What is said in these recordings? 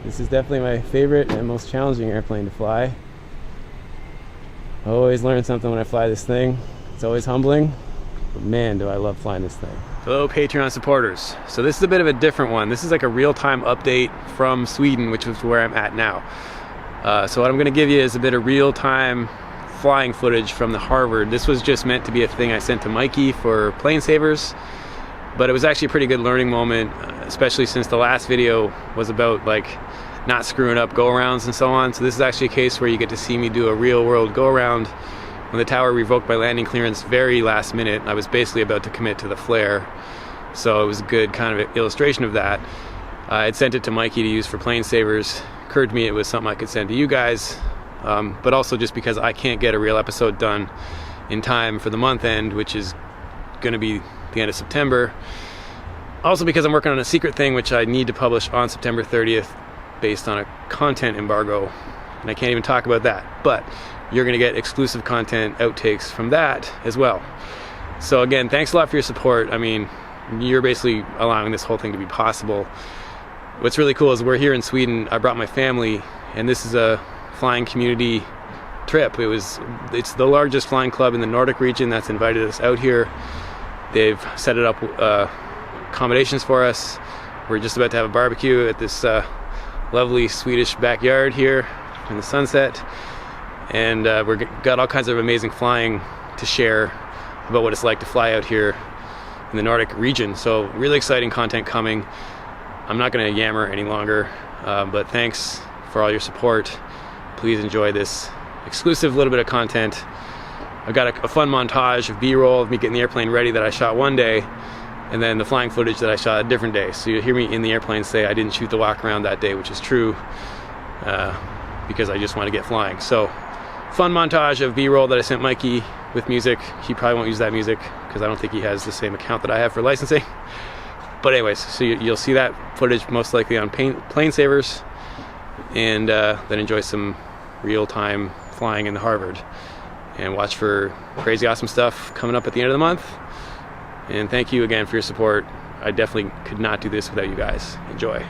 This is definitely my favorite and most challenging airplane to fly. I always learn something when I fly this thing. It's always humbling, but man, do I love flying this thing. Hello Patreon supporters. So this is a bit of a different one. This is like a real-time update from Sweden, which is where I'm at now. So what I'm gonna give you is a bit of real-time flying footage from the Harvard. This was just meant to be a thing I sent to Mikey for plane savers, but it was actually a pretty good learning moment, especially since the last video was about like not screwing up go-arounds and so on. So this is actually a case where you get to see me do a real-world go-around when the tower revoked my landing clearance very last minute. I was basically about to commit to the flare, so it was a good kind of illustration of that. I had sent it to Mikey to use for plane savers. Occurred to me it was something I could send to you guys, but also just because I can't get a real episode done in time for the month end, which is going to be the end of September. Also because I'm working on a secret thing which I need to publish on September 30th based on a content embargo, and I can't even talk about that, but you're going to get exclusive content outtakes from that as well. So again, thanks a lot for your support. I mean, you're basically allowing this whole thing to be possible. What's really cool is we're here in Sweden. I brought my family, and this is a flying community trip. It's the largest flying club in the Nordic region that's invited us out here. They've set it up accommodations for us. We're just about to have a barbecue at this lovely Swedish backyard here in the sunset, and we've got all kinds of amazing flying to share about what it's like to fly out here in the Nordic region. So really exciting content coming. I'm not going to yammer any longer, but thanks for all your support. Please enjoy this exclusive little bit of content. I've got a fun montage of B-roll of me getting the airplane ready that I shot one day, and then the flying footage that I shot a different day. So you'll hear me in the airplane say I didn't shoot the walk around that day, which is true, because I just want to get flying. So fun montage of B-roll that I sent Mikey with music. He probably won't use that music because I don't think he has the same account that I have for licensing. But anyways, so you'll see that footage most likely on plane savers, and then enjoy some real-time flying in the Harvard, and watch for crazy awesome stuff coming up at the end of the month. And thank you again for your support. I definitely could not do this without you guys. Enjoy.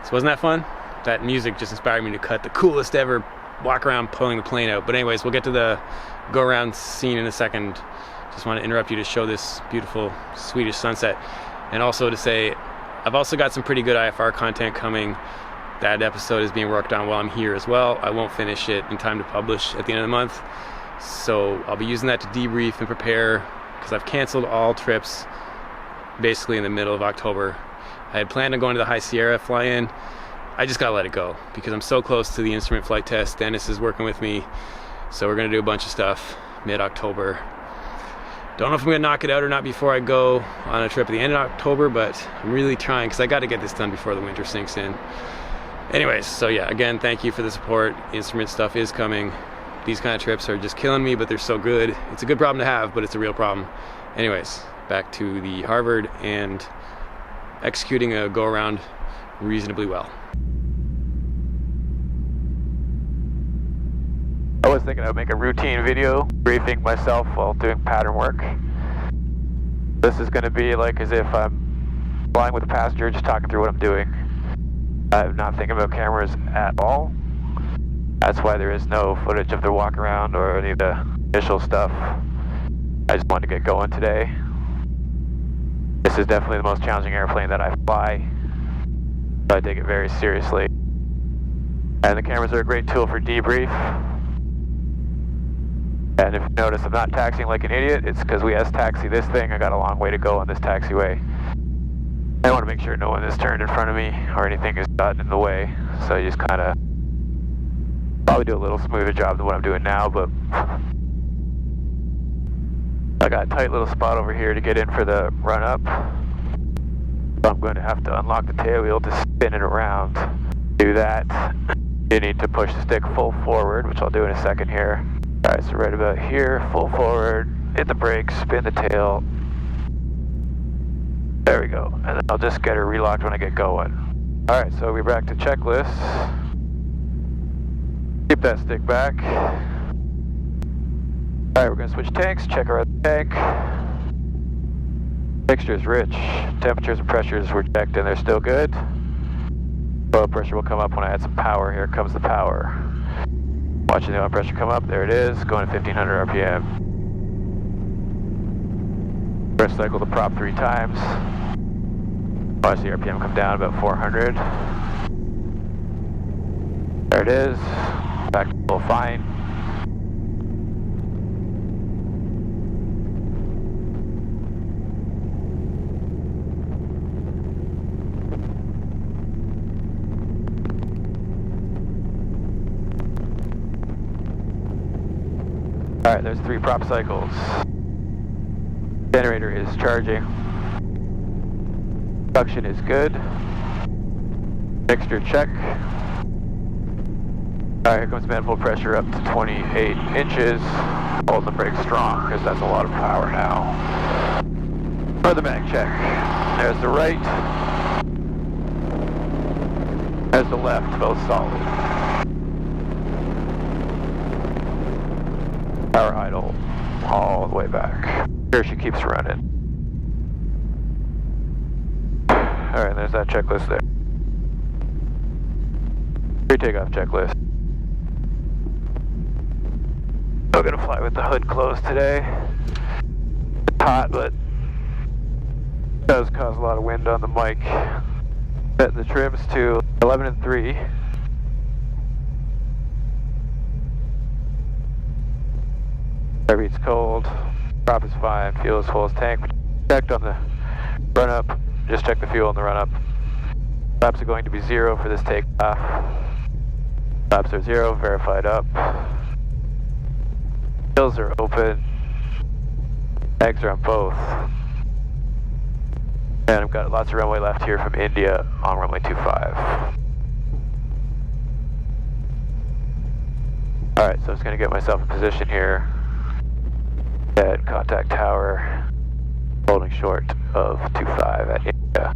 So wasn't that fun? That music just inspired me to cut the coolest ever walk around pulling the plane out. But anyways, we'll get to the go around scene in a second. Just want to interrupt you to show this beautiful Swedish sunset, and also to say I've also got some pretty good IFR content coming. That episode is being worked on while I'm here as well. I won't finish it in time to publish at the end of the month, so I'll be using that to debrief and prepare, because I've canceled all trips basically in the middle of October. I had planned on going to the High Sierra fly-in. I just gotta let it go because I'm so close to the instrument flight test. Dennis is working with me, so we're gonna do a bunch of stuff mid-October. Don't know if I'm gonna knock it out or not before I go on a trip at the end of October, but I'm really trying because I gotta get this done before the winter sinks in. Anyways, so yeah, again, thank you for the support. Instrument stuff is coming. These kind of trips are just killing me, but they're so good. It's a good problem to have, but it's a real problem. Anyways, back to the Harvard and executing a go-around reasonably well. I was thinking I would make a routine video briefing myself while doing pattern work. This is going to be like as if I'm flying with a passenger, just talking through what I'm doing. I'm not thinking about cameras at all. That's why there is no footage of the walk around or any of the initial stuff. I just wanted to get going today. This is definitely the most challenging airplane that I fly, so I take it very seriously. And the cameras are a great tool for debrief. And if you notice I'm not taxiing like an idiot, it's because we taxi this thing. I got a long way to go on this taxiway. I want to make sure no one has turned in front of me or anything has gotten in the way. So you just kind of probably do a little smoother job than what I'm doing now, but I got a tight little spot over here to get in for the run up. So I'm going to have to unlock the tail wheel to spin it around. To do that, you need to push the stick full forward, which I'll do in a second here. Alright, so right about here, full forward, hit the brakes, spin the tail. There we go. And then I'll just get her relocked when I get going. Alright, so we're back to checklist. Keep that stick back. Alright, we're going to switch tanks, check our tank. Mixture is rich. Temperatures and pressures were checked and they're still good. Oil pressure will come up when I add some power. Here comes the power. Watching the oil pressure come up, there it is, going to 1500 RPM. First cycle the prop 3 times. Watch the RPM come down about 400. There it is, back to full fine. Alright, there's 3 prop cycles. Generator is charging. Suction is good. Mixture check. Alright, here comes manifold pressure up to 28 inches. Hold the brake strong, because that's a lot of power now. For the mag check. There's the right. There's the left, both solid. Power idle all the way back. Here she keeps running. Alright, there's that checklist there. Pre-takeoff checklist. Still gonna fly with the hood closed today. It's hot, but it does cause a lot of wind on the mic. Set the trims to 11 and 3. It's cold, prop is fine, fuel is full as tank. Checked on the run up, just check the fuel on the run up. Flaps are going to be 0 for this takeoff. Flaps are 0, verified up. Hills are open. Tags are on both. And I've got lots of runway left here from India on runway 25. Alright, so I'm just going to get myself in position here. At contact tower, holding short of 25 at India.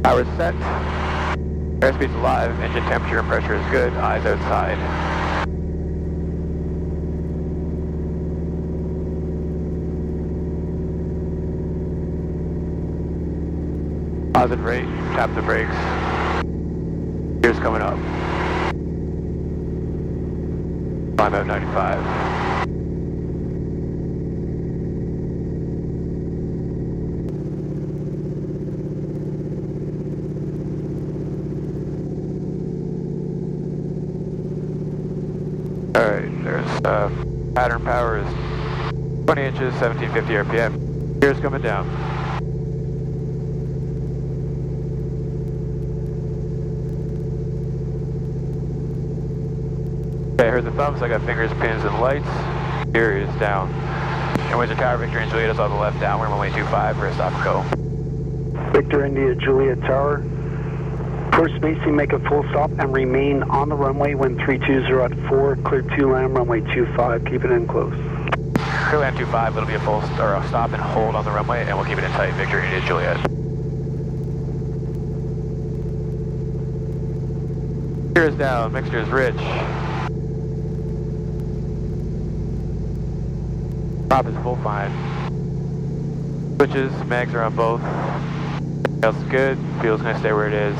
Power is set. Airspeed's alive, engine temperature and pressure is good, eyes outside. Positive rate, tap the brakes. Gears coming up. Climb out 95. Alright, there's pattern power is 20 inches, 1750 RPM. Gears coming down. Okay, I heard the thumbs, I got fingers, pins, and lights. Gear is down. And Windsor Tower, Victor and Juliet is on the left downwind, runway 25, rest off go. Victor India Juliet Tower. First spacing, make a full stop and remain on the runway when 320 at 4, clear 2 land, runway 25, keep it in close. Clear land 25, it'll be a full stop and hold on the runway, and we'll keep it in tight, Victor India Juliet. Gear is down, mixture is rich. Prop is full fine. Switches, mags are on both. Everything else is good. Fuel's gonna stay where it is.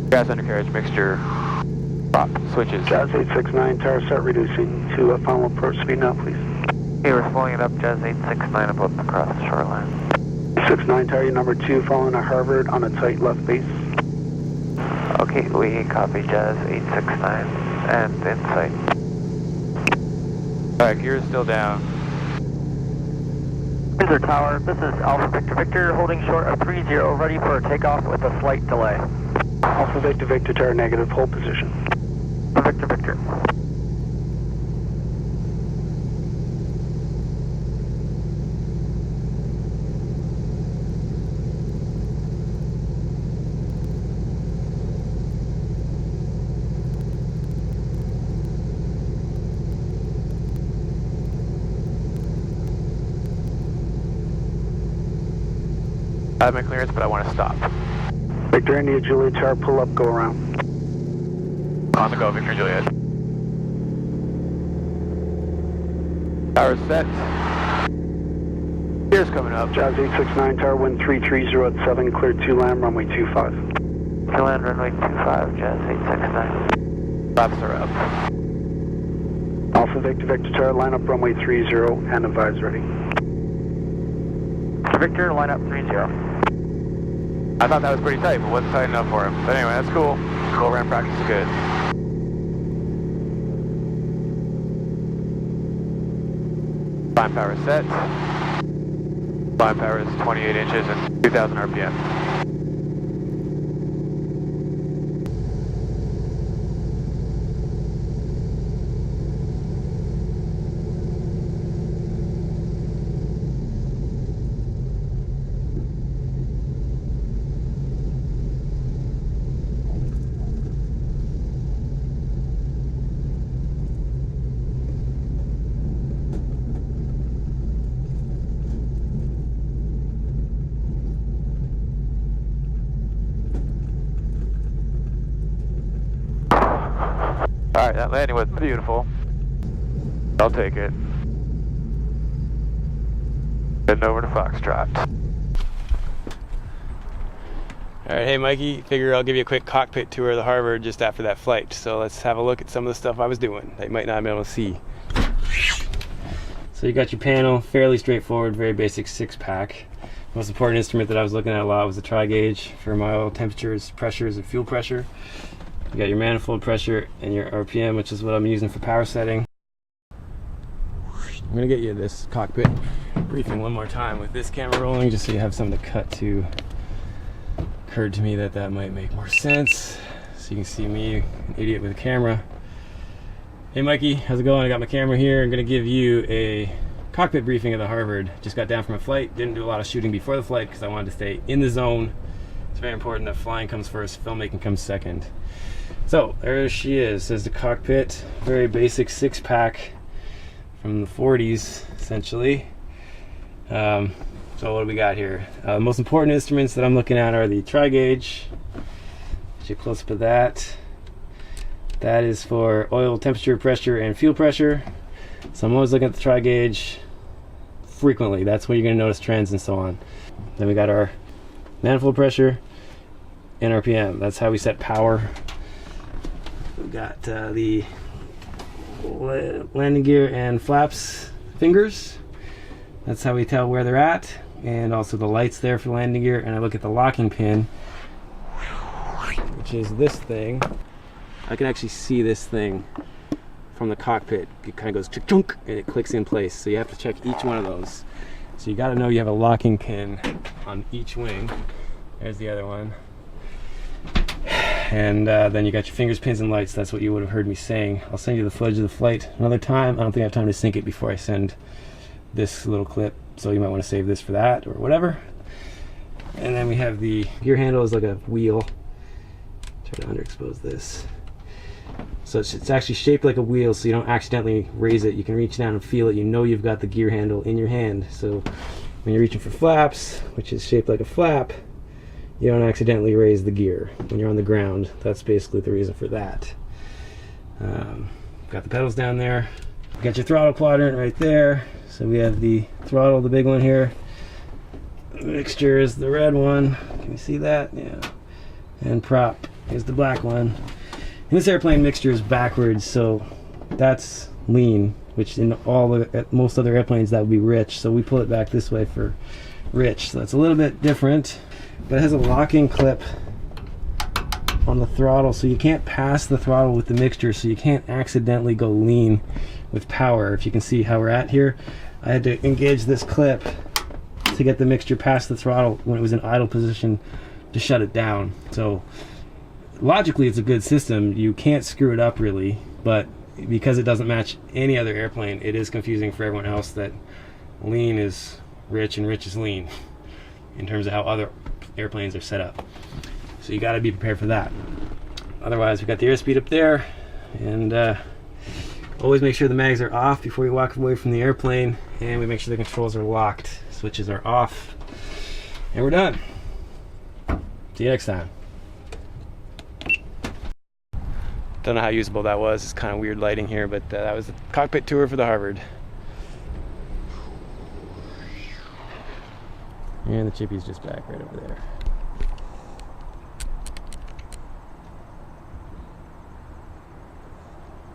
Gas undercarriage, mixture, prop, switches. Jazz 869, tower set reducing to a final approach speed now, please. Okay, we're slowing it up, Jazz 869 up across the shoreline. 69 tower, number 2, following a Harvard on a tight left base. Okay, we copy Jazz 869 and in sight. Alright, gear is still down. Windsor Tower, this is Alpha Victor Victor, holding short of 30, ready for a takeoff with a slight delay. Alpha Victor Victor tower negative, hold position. Victor Victor. I have my clearance, but I want to stop. Victor India Juliet tower, pull up, go around. On the go, Victor Juliet. Tower set. Gear's coming up. Jazz 869 tower, wind 330 at 7, clear 2 land, runway 25. 2 land, runway 25, Jazz 869. Flaps are up. Alpha Victor Victor tower, line up runway 30 and advise ready. Victor, line up 30. I thought that was pretty tight, but wasn't tight enough for him. But anyway, that's cool. Cool ramp practice is good. Climb power set. Climb power is 28 inches and 2,000 RPM. Alright, that landing was beautiful. I'll take it. Heading over to Foxtrot. Alright, hey Mikey, figure I'll give you a quick cockpit tour of the Harvard just after that flight. So let's have a look at some of the stuff I was doing that you might not be able to see. So you got your panel, fairly straightforward, very basic 6-pack. Most important instrument that I was looking at a lot was the tri-gauge for my oil temperatures, pressures, and fuel pressure. You got your manifold pressure and your RPM, which is what I'm using for power setting. I'm gonna get you this cockpit briefing one more time with this camera rolling, just so you have something to cut to. Occurred to me that that might make more sense, so you can see me, an idiot with a camera. Hey Mikey, how's it going? I got my camera here. I'm gonna give you a cockpit briefing of the Harvard. Just got down from a flight, didn't do a lot of shooting before the flight because I wanted to stay in the zone. It's very important that flying comes first, filmmaking comes second. So there she is. There's the cockpit, very basic 6-pack from the 40s essentially. So what do we got here? The most important instruments that I'm looking at are the tri-gauge. Get you close up to that. That is for oil temperature, pressure, and fuel pressure. So I'm always looking at the tri-gauge frequently. That's when you're going to notice trends and so on. Then we got our manifold pressure and RPM. That's how we set power. We got the landing gear and flaps fingers. That's how we tell where they're at. And also the lights there for landing gear. And I look at the locking pin, which is this thing. I can actually see this thing from the cockpit. It kind of goes chunk and it clicks in place. So you have to check each one of those. So you got to know you have a locking pin on each wing. There's the other one. And then you got your fingers, pins, and lights. That's what you would have heard me saying. I'll send you the footage of the flight another time. I don't think I have time to sync it before I send this little clip, so you might want to save this for that or whatever. And then we have the gear handle is like a wheel. Try to underexpose this. So it's actually shaped like a wheel, so you don't accidentally raise it. You can reach down and feel it. You know you've got the gear handle in your hand. So when you're reaching for flaps, which is shaped like a flap, you don't accidentally raise the gear when you're on the ground. That's basically the reason for that. Got the pedals down there. Got your throttle quadrant right there. So we have the throttle, the big one here. The mixture is the red one. Can you see that? Yeah. And prop is the black one. And this airplane mixture is backwards, so that's lean, which in most other airplanes that would be rich. So we pull it back this way for rich. So that's a little bit different, but it has a locking clip on the throttle, so you can't pass the throttle with the mixture, so you can't accidentally go lean with power. If you can see how we're at here, I had to engage this clip to get the mixture past the throttle when it was in idle position to shut it down. So logically it's a good system, you can't screw it up really, but because it doesn't match any other airplane, it is confusing for everyone else that lean is rich and rich is lean in terms of how other airplanes are set up. So you got to be prepared for that. Otherwise, we've got the airspeed up there, and always make sure the mags are off before you walk away from the airplane, and we make sure the controls are locked, switches are off, and we're done. See you next time. Don't know how usable that was. It's kind of weird lighting here, but that was the cockpit tour for the Harvard. And the Chippy's just back right over there.